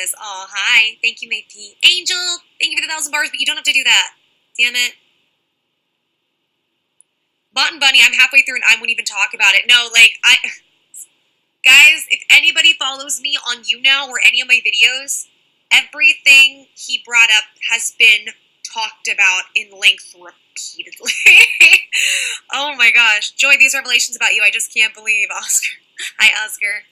this. Oh, hi. Thank you, my P. Angel, thank you for the 1,000 bars, but you don't have to do that. Damn it. Bot and Bunny, I'm halfway through and I won't even talk about it. No, like, guys, if anybody follows me on YouNow or any of my videos, everything he brought up has been talked about in length repeatedly. Oh my gosh. Joy, these revelations about you, I just can't believe. Oscar. Hi, Oscar.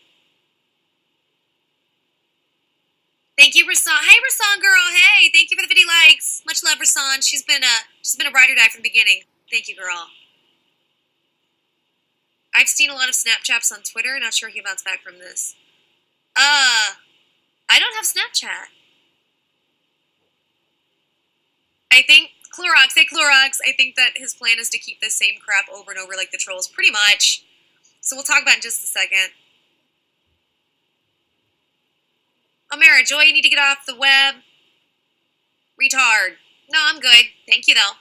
Thank you, Rasan. Hey, Rasan girl. Hey, thank you for the 50 likes. Much love, Rasan. She's been a ride or die from the beginning. Thank you, girl. I've seen a lot of Snapchats on Twitter. Not sure he'll bounce back from this. I don't have Snapchat. I think Clorox. Hey, Clorox. I think that his plan is to keep the same crap over and over like the trolls, pretty much. So we'll talk about it in just a second. Amara, Joy, you need to get off the web. Retard. No, I'm good. Thank you, though.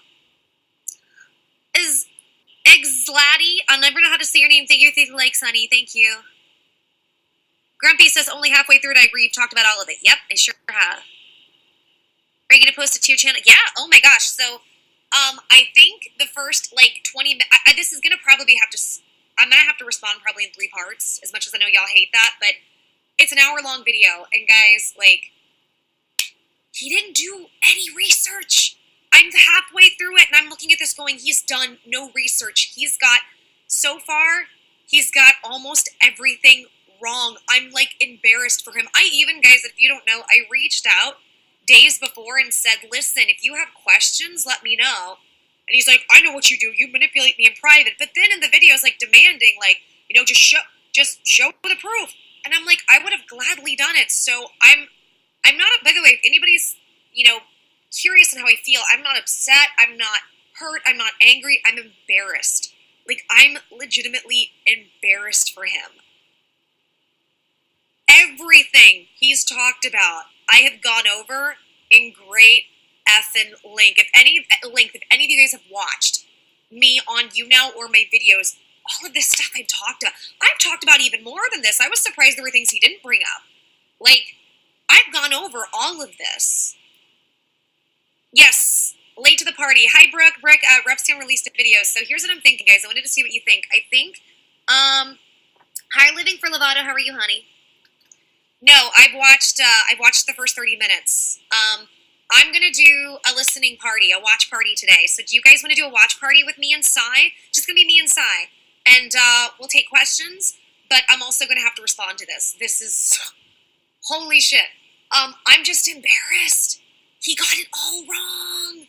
Is Exladdy? I'll never know how to say your name. Thank you for the likes, honey. Thank you. Grumpy says only halfway through it I agree. You've talked about all of it. Yep, I sure have. Are you going to post it to your channel? Yeah. Oh, my gosh. So, I think the first, like, 20 minutes... this is going to probably have to... I'm going to have to respond probably in 3 parts, as much as I know y'all hate that, but it's an hour-long video, and guys, like, he didn't do any research. I'm halfway through it, and I'm looking at this going, he's done no research. So far, he's got almost everything wrong. I'm, like, embarrassed for him. Guys, if you don't know, I reached out days before and said, listen, if you have questions, let me know. And he's like, I know what you do. You manipulate me in private. But then in the videos, like, demanding, like, you know, just show the proof. And I'm like, I would have gladly done it. So I'm not, by the way, if anybody's, you know, curious on how I feel, I'm not upset. I'm not hurt. I'm not angry. I'm embarrassed. Like, I'm legitimately embarrassed for him. Everything he's talked about, I have gone over in great effing length. If any of you guys have watched me on YouNow or my videos, all of this stuff I've talked about even more than this. I was surprised there were things he didn't bring up. Like, I've gone over all of this. Yes, late to the party. Hi, Brooke. Repzion released a video. So here's what I'm thinking, guys. I wanted to see what you think. I think, hi, Living for Lovato. How are you, honey? No, I've watched the first 30 minutes. I'm going to do a listening party, a watch party today. So do you guys want to do a watch party with me and Sai? Just going to be me and Sai. And we'll take questions, but I'm also going to have to respond to this. This is... Holy shit. I'm just embarrassed. He got it all wrong.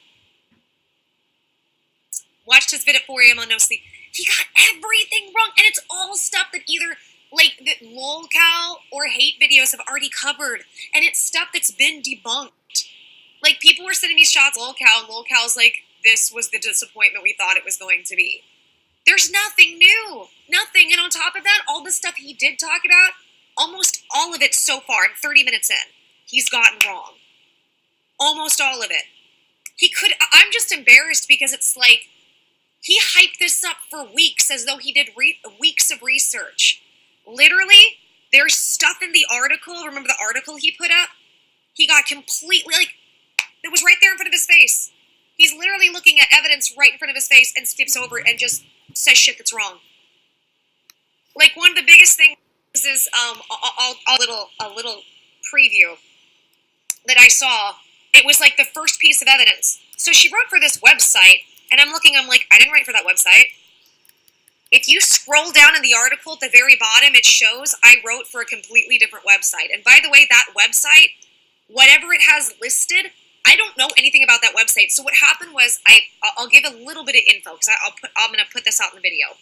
Watched his vid at 4 a.m. on no sleep. He got everything wrong, and it's all stuff that either... like, that lolcow or hate videos have already covered. And it's stuff that's been debunked. Like, people were sending me shots lolcow, and lolcow's like, this was the disappointment we thought it was going to be. There's nothing new. Nothing. And on top of that, all the stuff he did talk about, almost all of it so far, 30 minutes in, he's gotten wrong. Almost all of it. I'm just embarrassed because it's like, he hyped this up for weeks as though he did weeks of research. Literally, there's stuff in the article. Remember the article he put up? He got completely, like, it was right there in front of his face. He's literally looking at evidence right in front of his face and skips over it and just says shit that's wrong. Like, one of the biggest things is a little preview that I saw. It was like the first piece of evidence. So she wrote for this website, and I'm like, I didn't write for that website. If you scroll down in the article at the very bottom, it shows I wrote for a completely different website. And by the way, that website, whatever it has listed, I don't know anything about that website. So what happened was, I'll give a little bit of info, because I'm going to put this out in the video.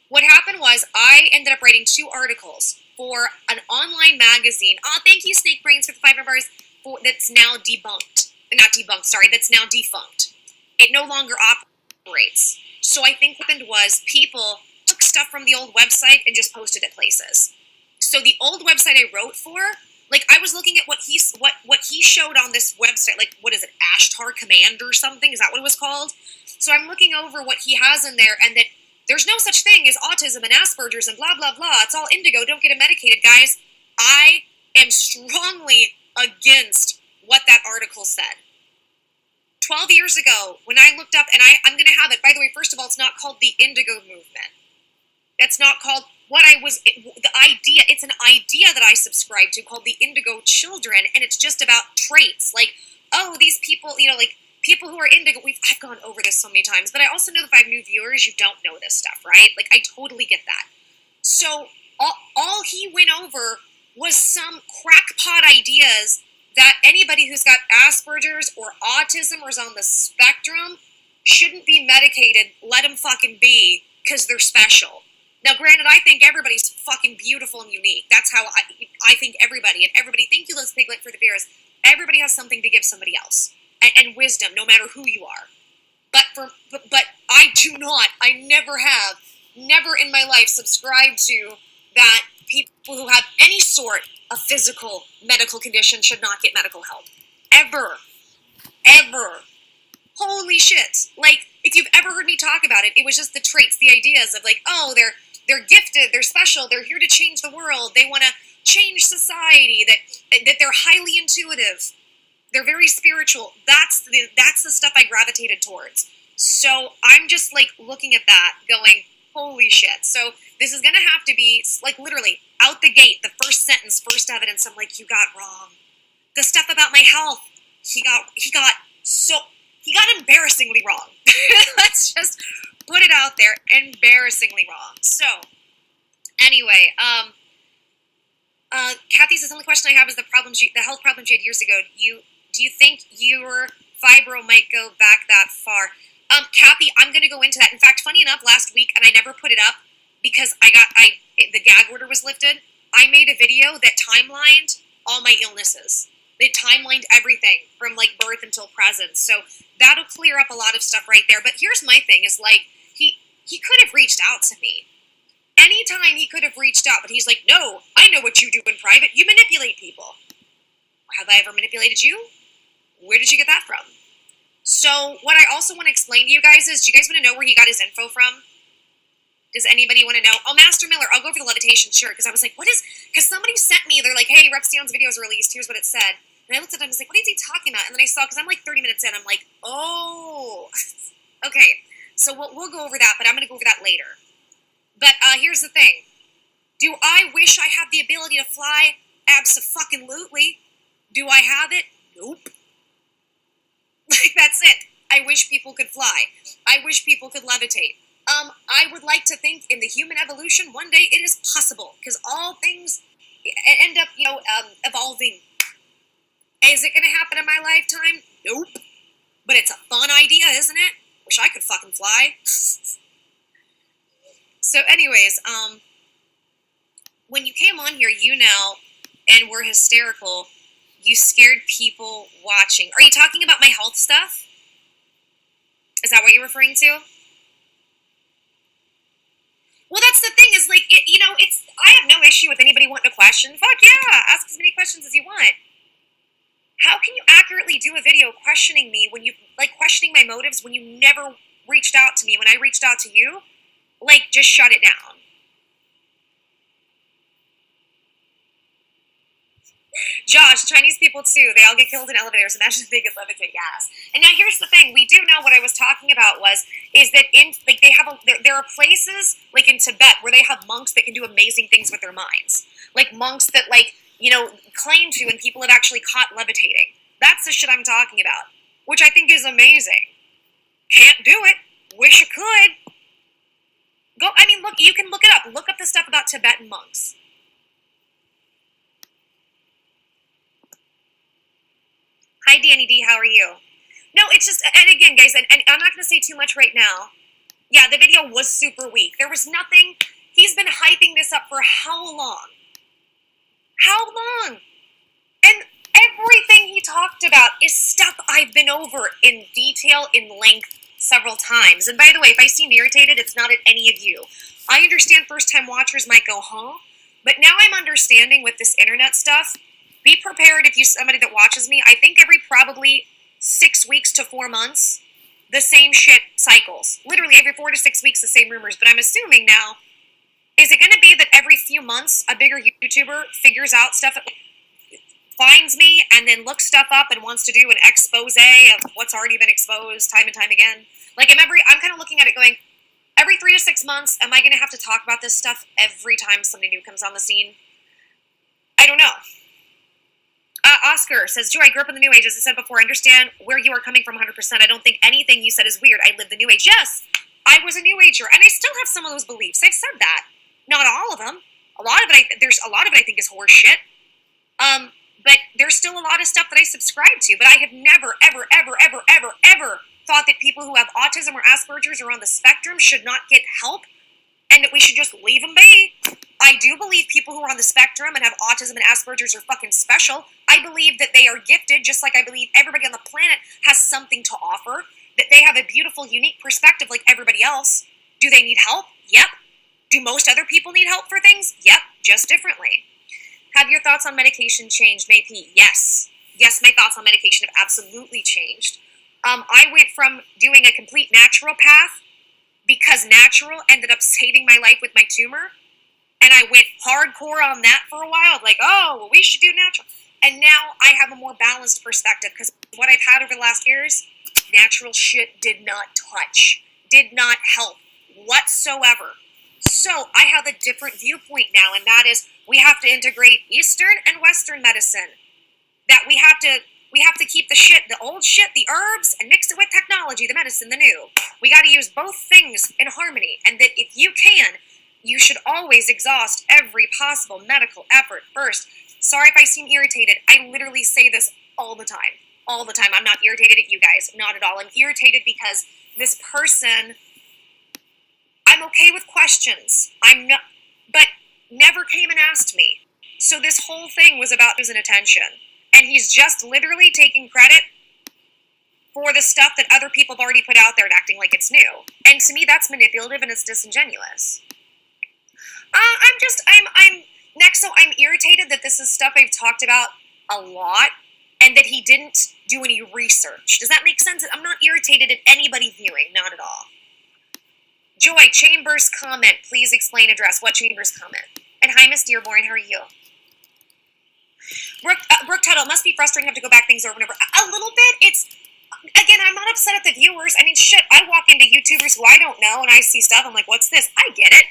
What happened was, I ended up writing 2 articles for an online magazine. Oh, thank you, Snake Brains, for the 500 bars. That's now debunked. Not debunked, sorry. That's now defunct. It no longer operates. So I think what happened was people took stuff from the old website and just posted it places. So the old website I wrote for, like, I was looking at what he showed on this website, like, what is it, Ashtar Command or something? Is that what it was called? So I'm looking over what he has in there, and that there's no such thing as autism and Asperger's and blah, blah, blah. It's all indigo. Don't get it medicated, guys. I am strongly against what that article said. 12 years ago, when I looked up, and I'm going to have it, by the way, first of all, it's not called the Indigo Movement. That's not called the idea, it's an idea that I subscribe to called the Indigo Children, and it's just about traits. Like, oh, these people, like, people who are indigo, I've gone over this so many times, but I also know that if I have new viewers, you don't know this stuff, right? Like, I totally get that. So, all he went over was some crackpot ideas that anybody who's got Asperger's or autism or is on the spectrum shouldn't be medicated. Let them fucking be, because they're special. Now, granted, I think everybody's fucking beautiful and unique. That's how I think everybody. And everybody, thank you, Liz Piglet, for the beers. Everybody has something to give somebody else. And wisdom, no matter who you are. But I do not, I never in my life subscribed to that people who have any sort of physical medical condition should not get medical help. Ever. Holy shit. Like, if you've ever heard me talk about it, it was just the traits, the ideas of like, oh, they're gifted, they're special, they're here to change the world, they want to change society, that they're highly intuitive, they're very spiritual. That's the stuff I gravitated towards. So I'm just like looking at that going, holy shit. So this is going to have to be like literally out the gate, the first sentence, first evidence. I'm like, you got wrong. The stuff about my health, he got embarrassingly wrong. Let's just put it out there, embarrassingly wrong. So, anyway, Kathy says, the only question I have is the health problems you had years ago. Do you think your fibro might go back that far? Kathy, I'm going to go into that. In fact, funny enough, last week, and I never put it up because the gag order was lifted, I made a video that timelined all my illnesses. They timelined everything from like birth until present. So that'll clear up a lot of stuff right there. But here's my thing is like, he could have reached out to me. Anytime he could have reached out, but he's like, no, I know what you do in private. You manipulate people. Have I ever manipulated you? Where did you get that from? So what I also want to explain to you guys is, do you guys want to know where he got his info from? Does anybody want to know? Oh, Master Miller, I'll go over the levitation, sure, because I was like, because somebody sent me, they're like, hey, Repzion's video is released, here's what it said. And I looked at it and I was like, what is he talking about? And then I saw, because I'm like 30 minutes in, I'm like, oh, okay. So we'll go over that, but I'm going to go over that later. But here's the thing. Do I wish I had the ability to fly? Abso-fucking-lutely. Do I have it? Nope. Like, that's it. I wish people could fly. I wish people could levitate. I would like to think in the human evolution, one day it is possible, because all things end up, evolving. Is it going to happen in my lifetime? Nope. But it's a fun idea, isn't it? Wish I could fucking fly. So anyways, when you came on here, and were hysterical, you scared people watching. Are you talking about my health stuff? Is that what you're referring to? Well, that's the thing is, like, I have no issue with anybody wanting to question. Fuck yeah, ask as many questions as you want. How can you accurately do a video questioning me questioning my motives when you never reached out to me? When I reached out to you, just shut it down. Josh, Chinese people too, they all get killed in elevators. Imagine if they could levitate, yes. And now here's the thing, we do know what I was talking about is that there are places, like in Tibet, where they have monks that can do amazing things with their minds. Like monks that, claim to, and people have actually caught levitating. That's the shit I'm talking about, which I think is amazing. Can't do it. Wish I could. Look, you can look it up. Look up the stuff about Tibetan monks. Hi, Danny D, how are you? No, it's just, and again, guys, and I'm not going to say too much right now. Yeah, the video was super weak. There was nothing, he's been hyping this up for how long? How long? And everything he talked about is stuff I've been over in detail, in length, several times. And by the way, if I seem irritated, it's not at any of you. I understand first-time watchers might go, huh? But now I'm understanding with this internet stuff, be prepared if you're somebody that watches me. I think every probably 6 weeks to 4 months, the same shit cycles. Literally every 4 to 6 weeks, the same rumors. But I'm assuming now, is it going to be that every few months, a bigger YouTuber figures out stuff? finds me and then looks stuff up and wants to do an expose of what's already been exposed time and time again. Like, I'm kind of looking at it going, every 3 to 6 months, am I going to have to talk about this stuff every time somebody new comes on the scene? I don't know. Oscar says, Joy, I grew up in the New Age. As I said before, I understand where you are coming from 100%. I don't think anything you said is weird. I live the New Age. Yes, I was a New Ager, and I still have some of those beliefs. I've said that. Not all of them. A lot of it I think is horse shit. But there's still a lot of stuff that I subscribe to. But I have never, ever, ever, ever, ever, ever thought that people who have autism or Asperger's or on the spectrum should not get help and that we should just leave them be. I do believe people who are on the spectrum and have autism and Asperger's are fucking special. I believe that they are gifted, just like I believe everybody on the planet has something to offer, that they have a beautiful, unique perspective like everybody else. Do they need help? Yep. Do most other people need help for things? Yep, just differently. Have your thoughts on medication changed, May P? Yes. Yes, my thoughts on medication have absolutely changed. I went from doing a complete natural path because natural ended up saving my life with my tumor. And I went hardcore on that for a while. Like, oh, well, we should do natural. And now I have a more balanced perspective because what I've had over the last years, natural shit did not touch, did not help whatsoever. So I have a different viewpoint now, and that is we have to integrate Eastern and Western medicine. That we have to keep the old shit, the herbs, and mix it with technology, the medicine, the new. We got to use both things in harmony, and that if you can, you should always exhaust every possible medical effort first. Sorry if I seem irritated. I literally say this all the time. All the time. I'm not irritated at you guys. Not at all. I'm irritated because this person, I'm okay with questions. I'm not, but never came and asked me. So this whole thing was about his attention. And he's just literally taking credit for the stuff that other people have already put out there and acting like it's new. And to me, that's manipulative and it's disingenuous. I'm irritated that this is stuff I've talked about a lot and that he didn't do any research. Does that make sense? I'm not irritated at anybody viewing, not at all. Joy, Chambers comment, please explain address. What Chambers comment? And hi, Miss Dearborn, how are you? Brooke Tuttle, must be frustrating to have to go back things over and over. A little bit, again, I'm not upset at the viewers. I mean, shit, I walk into YouTubers who I don't know and I see stuff, I'm like, what's this? I get it,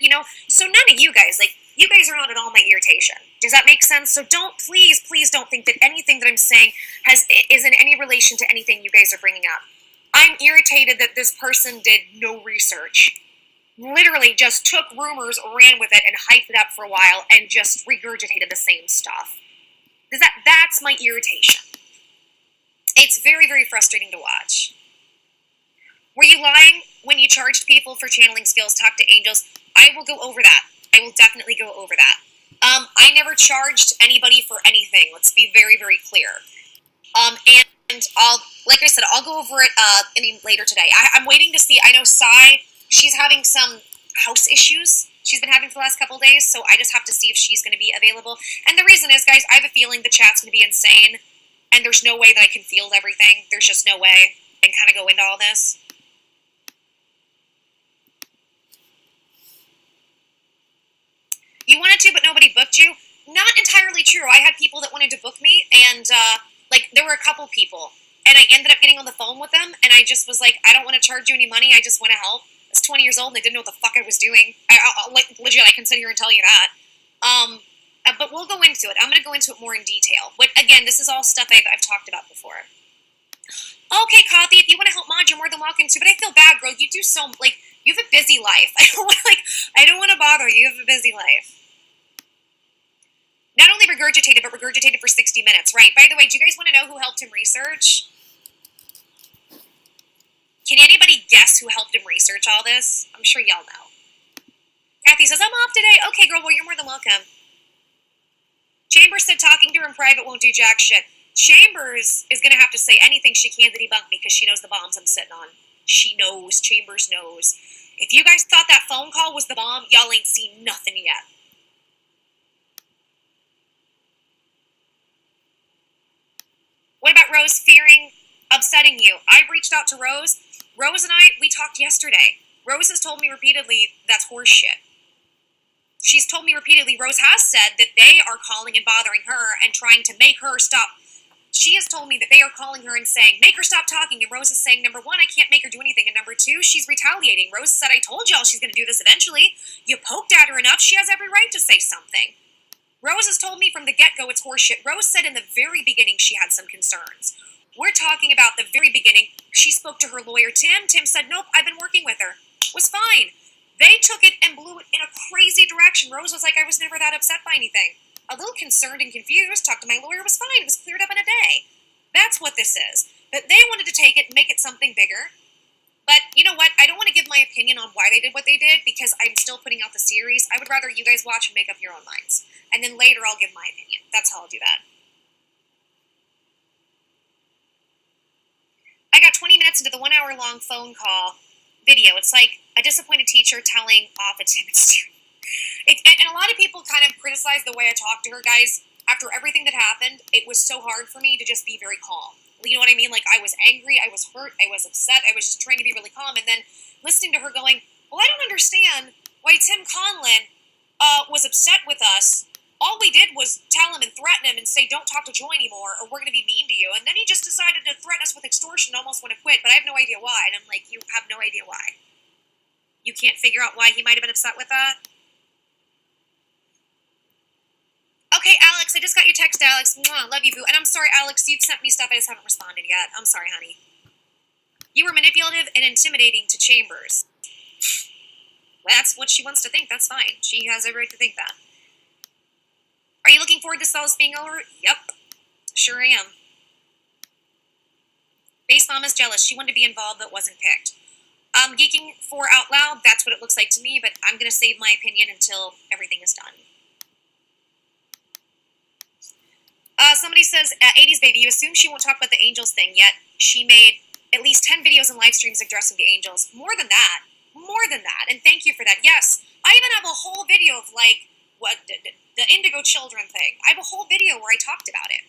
So none of you guys, you guys are not at all my irritation. Does that make sense? So please don't think that anything that I'm saying is in any relation to anything you guys are bringing up. I'm irritated that this person did no research. Literally just took rumors, ran with it, and hyped it up for a while and just regurgitated the same stuff. That's my irritation. It's very, very frustrating to watch. Were you lying when you charged people for channeling skills, talk to angels? I will go over that. I will definitely go over that. I never charged anybody for anything. Let's be very, very clear. And like I said, I'll go over it later today. I'm waiting to see. I know Sai, she's having some house issues she's been having for the last couple of days, so I just have to see if she's going to be available. And the reason is, guys, I have a feeling the chat's going to be insane, and there's no way that I can field everything. There's just no way. And kind of go into all this. You wanted to, but nobody booked you? Not entirely true. I had people that wanted to book me, and, there were a couple people, and I ended up getting on the phone with them, and I just was like, I don't want to charge you any money, I just want to help. I was 20 years old, and I didn't know what the fuck I was doing. Legit, I can sit here and tell you that. But we'll go into it. I'm going to go into it more in detail. But, again, this is all stuff I've talked about before. Okay, Kathy, if you want to help Mod, you're more than welcome to, but I feel bad, girl. You do you have a busy life. I don't want to bother you. You have a busy life. Not only regurgitated, but regurgitated for 60 minutes, right? By the way, do you guys want to know who helped him research? Can anybody guess who helped him research all this? I'm sure y'all know. Kathy says, I'm off today. Okay, girl, well, you're more than welcome. Chambers said talking to her in private won't do jack shit. Chambers is going to have to say anything she can to debunk me because she knows the bombs I'm sitting on. She knows. Chambers knows. If you guys thought that phone call was the bomb, y'all ain't seen nothing yet. What about Rose upsetting you? I've reached out to Rose. Rose and we talked yesterday. Rose has told me repeatedly that's horse shit. she's told me repeatedly, Rose has said that they are calling and bothering her and trying to make her stop. She has told me that they are calling her and saying, make her stop talking. And Rose is saying, number one, I can't make her do anything. And number two, she's retaliating. Rose said, I told y'all she's going to do this eventually. You poked at her enough. She has every right to say something. Rose has told me from the get-go it's horseshit. Rose said in the very beginning she had some concerns. We're talking about the very beginning. She spoke to her lawyer, Tim. Tim said, nope, I've been working with her. It was fine. They took it and blew it in a crazy direction. Rose was like, I was never that upset by anything. A little concerned and confused, talked to my lawyer, it was fine. It was cleared up in a day. That's what this is. But they wanted to take it and make it something bigger. But you know what? I don't want to give my opinion on why they did what they did because I'm still putting out the series. I would rather you guys watch and make up your own minds. And then later I'll give my opinion. That's how I'll do that. I got 20 minutes into the 1 hour long phone call video. It's like a disappointed teacher telling off a timid student. And a lot of people kind of criticize the way I talked to her, guys. After everything that happened, it was so hard for me to just be very calm. You know what I mean? Like, I was angry, I was hurt, I was upset, I was just trying to be really calm. And then listening to her going, well, I don't understand why Tim Conlon was upset with us. All we did was tell him and threaten him and say, don't talk to Joy anymore or we're going to be mean to you. And then he just decided to threaten us with extortion and almost want to quit, but I have no idea why. And I'm like, you have no idea why. You can't figure out why he might have been upset with that? Okay, Alex, I just got your text, Alex. Mwah, love you, boo. And I'm sorry, Alex, you've sent me stuff. I just haven't responded yet. I'm sorry, honey. You were manipulative and intimidating to Chambers. Well, that's what she wants to think. That's fine. She has every right to think that. Are you looking forward to Cells being over? Yep. Sure am. Base Mama's jealous. She wanted to be involved but wasn't picked. Geeking for Out Loud, that's what it looks like to me, but I'm going to save my opinion until everything is done. Somebody says, 80s baby, you assume she won't talk about the Angels thing, yet she made at least 10 videos and live streams addressing the Angels. More than that. And thank you for that. Yes, I even have a whole video of, like, what, the Indigo Children thing. I have a whole video where I talked about it.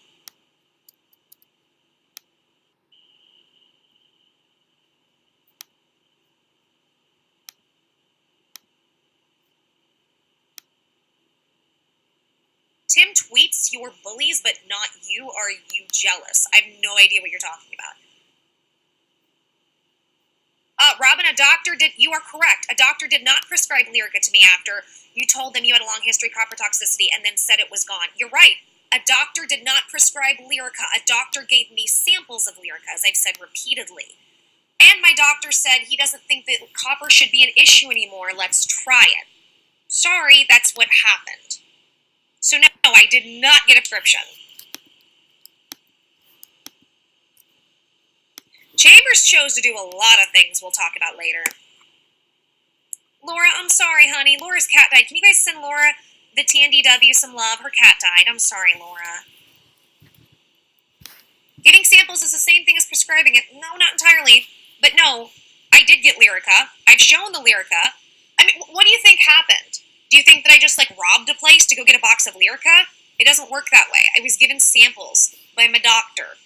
Tim tweets, you're bullies, but not you. Are you jealous? I have no idea what you're talking about. Robin, you are correct. A doctor did not prescribe Lyrica to me after you told them you had a long history of copper toxicity and then said it was gone. You're right. A doctor did not prescribe Lyrica. A doctor gave me samples of Lyrica, as I've said repeatedly. And my doctor said he doesn't think that copper should be an issue anymore. Let's try it. Sorry, that's what happened. So no, I did not get a prescription. Chambers chose to do a lot of things we'll talk about later. Laura, I'm sorry, honey. Laura's cat died. Can you guys send Laura, the TNDW, some love? Her cat died. I'm sorry, Laura. Giving samples is the same thing as prescribing it. No, not entirely. But no, I did get Lyrica. I've shown the Lyrica. I mean, what do you think happened? Do you think that I just, like, robbed a place to go get a box of Lyrica? It doesn't work that way. I was given samples by my doctor.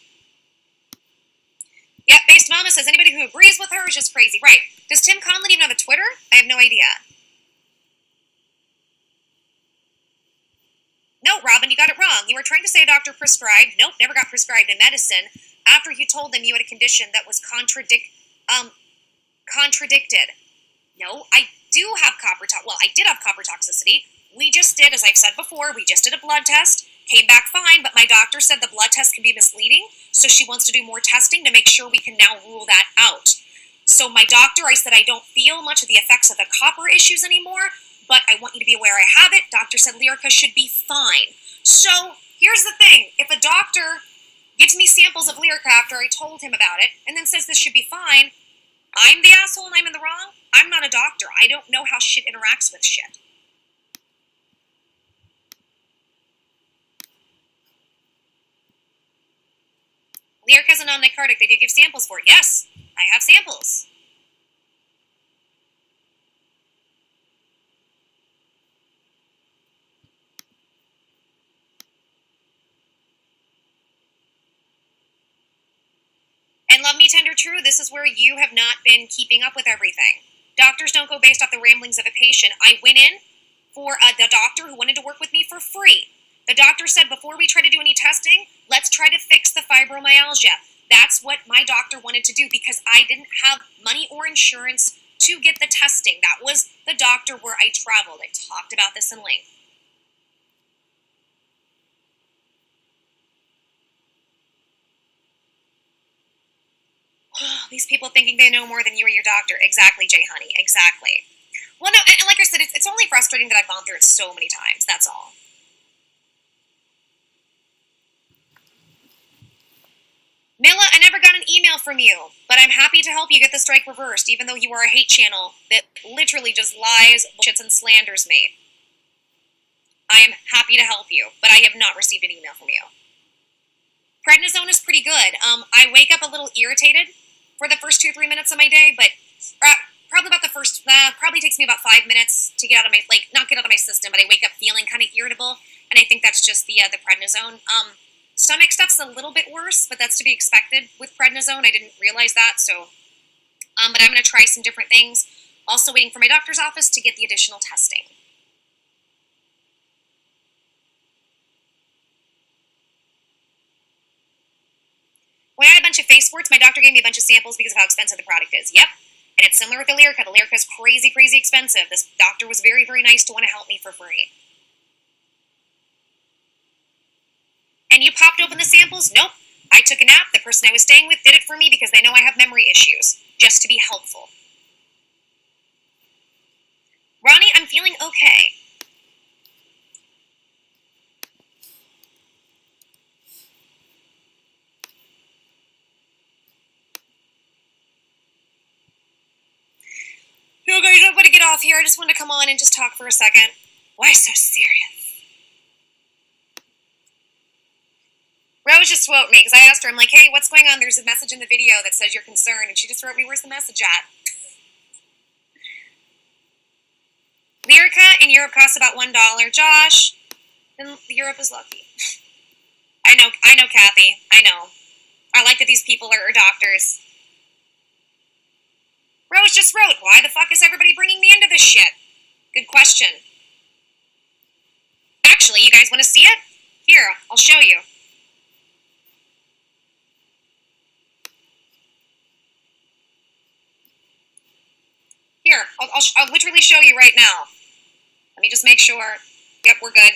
Yeah, Based Mama says anybody who agrees with her is just crazy. Right. Does Tim Conlon even have a Twitter? I have no idea. No, Robin, you got it wrong. You were trying to say a doctor prescribed. Nope, never got prescribed in medicine after you told them you had a condition that was contradicted. No, I do have I did have copper toxicity. We just did, as I've said before, we just did a blood test. Came back fine, but my doctor said the blood test can be misleading, so she wants to do more testing to make sure we can now rule that out. So my doctor, I said I don't feel much of the effects of the copper issues anymore, but I want you to be aware I have it. Doctor said Lyrica should be fine. So here's the thing. If a doctor gives me samples of Lyrica after I told him about it, and then says this should be fine, I'm the asshole and I'm in the wrong? I'm not a doctor. I don't know how shit interacts with shit. Lyrica is a non-narcotic. They do give samples for it. Yes, I have samples. And love me tender true, this is where you have not been keeping up with everything. Doctors don't go based off the ramblings of a patient. I went in, for the doctor who wanted to work with me for free. The doctor said, before we try to do any testing, let's try to fix the fibromyalgia. That's what my doctor wanted to do because I didn't have money or insurance to get the testing. That was the doctor where I traveled. I talked about this in length. These people thinking they know more than you or your doctor. Exactly, Jay Honey. Exactly. Well, no, and like I said, it's only frustrating that I've gone through it so many times. That's all. Mila, I never got an email from you, but I'm happy to help you get the strike reversed, even though you are a hate channel that literally just lies, bullshits, and slanders me. I am happy to help you, but I have not received an email from you. Prednisone is pretty good. I wake up a little irritated for the first 2 or 3 minutes of my day, but probably about the first, probably takes me about 5 minutes to get out of my, not get out of my system, but I wake up feeling kind of irritable, and I think that's just the prednisone. Stomach stuff's a little bit worse, but that's to be expected with prednisone. I didn't realize that, so, but I'm going to try some different things. Also waiting for my doctor's office to get the additional testing. When I had a bunch of face warts, my doctor gave me a bunch of samples because of how expensive the product is. Yep. And it's similar with the Lyrica. The Lyrica is crazy, crazy expensive. This doctor was very, very nice to want to help me for free. And you popped open the samples? Nope. I took a nap. The person I was staying with did it for me because they know I have memory issues, just to be helpful. Ronnie, I'm feeling okay. No, guys, I'm going to get off here. I just want to come on and just talk for a second. Why so serious? Rose just wrote me because I asked her, I'm like, hey, what's going on? There's a message in the video that says you're concerned. And she just wrote me, where's the message at? Lyrica in Europe costs about $1. Josh, then Europe is lucky. I know, Kathy. I know. I like that these people are doctors. Rose just wrote, why the fuck is everybody bringing me into this shit? Good question. Actually, you guys want to see it? Here, I'll show you. Here, I'll literally show you right now. Let me just make sure. Yep, we're good.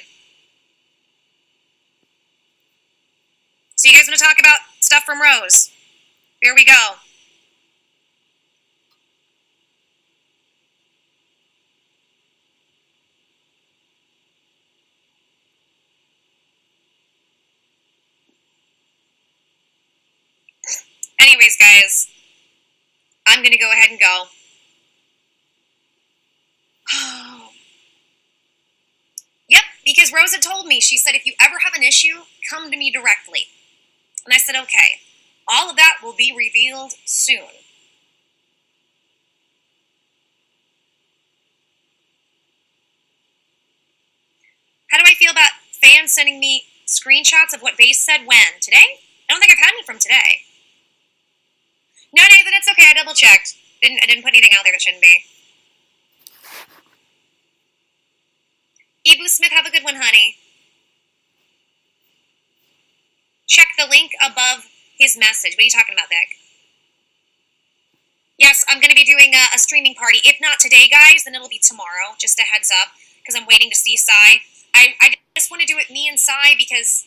So you guys want to talk about stuff from Rose? Here we go. Anyways, guys, I'm going to go ahead and go. Yep, because Rosa told me, she said, if you ever have an issue, come to me directly. And I said, okay. All of that will be revealed soon. How do I feel about fans sending me screenshots of what Base said when? Today? I don't think I've had any from today. No, Nathan, it's okay. I double-checked. I didn't put anything out there that shouldn't be. Ebu Smith, have a good one, honey. Check the link above his message. What are you talking about, Vic? Yes, I'm going to be doing a streaming party. If not today, guys, then it'll be tomorrow. Just a heads up, because I'm waiting to see Sai. I just want to do it me and Sai because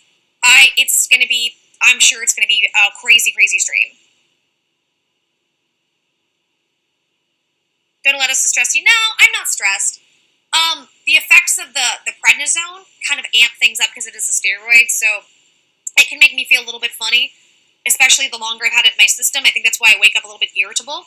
it's going to be, I'm sure it's going to be a crazy, crazy stream. Don't let us stress you. No, I'm not stressed. The effects of the prednisone kind of amp things up because it is a steroid, so it can make me feel a little bit funny, especially the longer I've had it in my system. I think that's why I wake up a little bit irritable.